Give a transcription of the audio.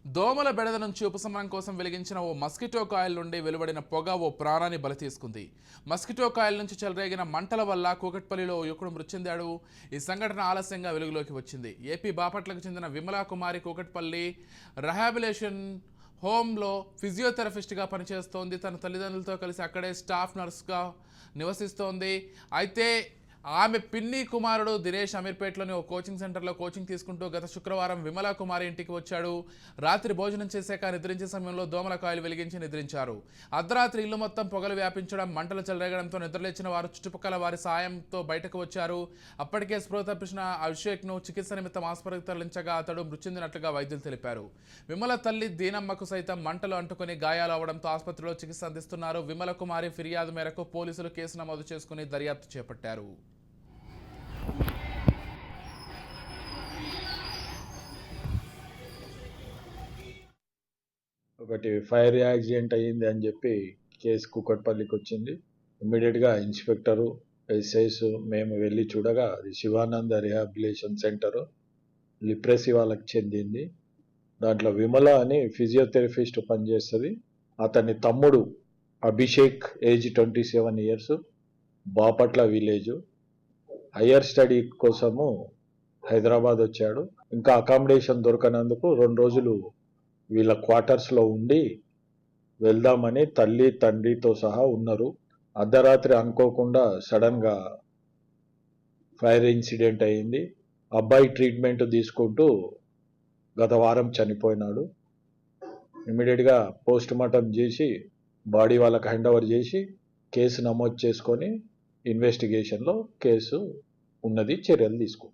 దోమల బెడద నుంచి ఉపశమనం కోసం వెలిగించిన ఓ మస్కిటో కాయిల్ నుండి వెలువడిన పొగ ఓ ప్రాణాన్ని బలి తీసుకుంది. మస్కిటో కాయిల్ నుంచి చెలరేగిన మంటల వల్ల కూకట్పల్లిలో ఓ యువకుడు మృతి చెందాడు. ఈ సంఘటన ఆలస్యంగా వెలుగులోకి వచ్చింది. ఏపీ బాపట్లకు చెందిన విమలా కుమారి కూకట్పల్లి రహాబిలేషన్ హోమ్లో ఫిజియోథెరపిస్ట్గా పనిచేస్తోంది. తన తల్లిదండ్రులతో కలిసి అక్కడే స్టాఫ్ నర్స్గా నివసిస్తోంది. అయితే ఆమె పిన్ని కుమారుడు దినేష్ అమీర్పేటలోని ఓ కోచింగ్ సెంటర్లో కోచింగ్ తీసుకుంటూ గత శుక్రవారం విమలా కుమారి ఇంటికి వచ్చాడు. రాత్రి భోజనం చేశాక నిద్రించే సమయంలో దోమల కాయలు వెలిగించి నిద్రించారు. అర్ధరాత్రి ఇల్లు మొత్తం పొగలు వ్యాపించడం, మంటలు చెలరేగడంతో నిద్రలేచిన వారు చుట్టుపక్కల వారి సాయంతో బయటకు వచ్చారు. అప్పటికే స్పృహ తప్పించిన అభిషేక్ను చికిత్స నిమిత్తం ఆసుపత్రికి తరలించగా అతడు మృతి చెందినట్లుగా వైద్యులు తెలిపారు. విమల తల్లి దీనమ్మకు సైతం మంటలు అంటుకుని గాయాలు అవడంతో ఆసుపత్రిలో చికిత్స అందిస్తున్నారు. విమల కుమారి ఫిర్యాదు మేరకు పోలీసులు కేసు నమోదు చేసుకుని దర్యాప్తు చేపట్టారు. ఒకటి ఫైర్ యాక్సిడెంట్ అయ్యింది అని చెప్పి కేసు కూకట్పల్లికి వచ్చింది. ఇమ్మీడియట్గా ఇన్స్పెక్టరు, ఎస్ఐస్ మేము వెళ్ళి చూడగా అది శివానంద రిహాబిలేషన్ సెంటరు లిప్రెసీ వాళ్ళకి చెందింది. దాంట్లో విమల అని ఫిజియోథెరపిస్ట్ పనిచేస్తుంది. అతని తమ్ముడు Abhishek, age 27 years, Bapatla village, higher study కోసము హైదరాబాద్ వచ్చాడు. ఇంకా అకామిడేషన్ దొరకనందుకు 2 రోజులు వీళ్ళ క్వార్టర్స్లో ఉండి వెళ్దామని తల్లి తండ్రితో సహా ఉన్నారు. అర్ధరాత్రి అనుకోకుండా సడన్గా ఫైర్ ఇన్సిడెంట్ అయింది. అబ్బాయి ట్రీట్మెంట్ తీసుకుంటూ గత వారం చనిపోయినాడు. ఇమ్మీడియట్గా పోస్ట్ మార్టం చేసి బాడీ వాళ్ళకి హ్యాండ్ ఓవర్ చేసి కేసు నమోదు చేసుకొని ఇన్వెస్టిగేషన్లో కేసు ఉన్నది, చర్యలు తీసుకుంటాం.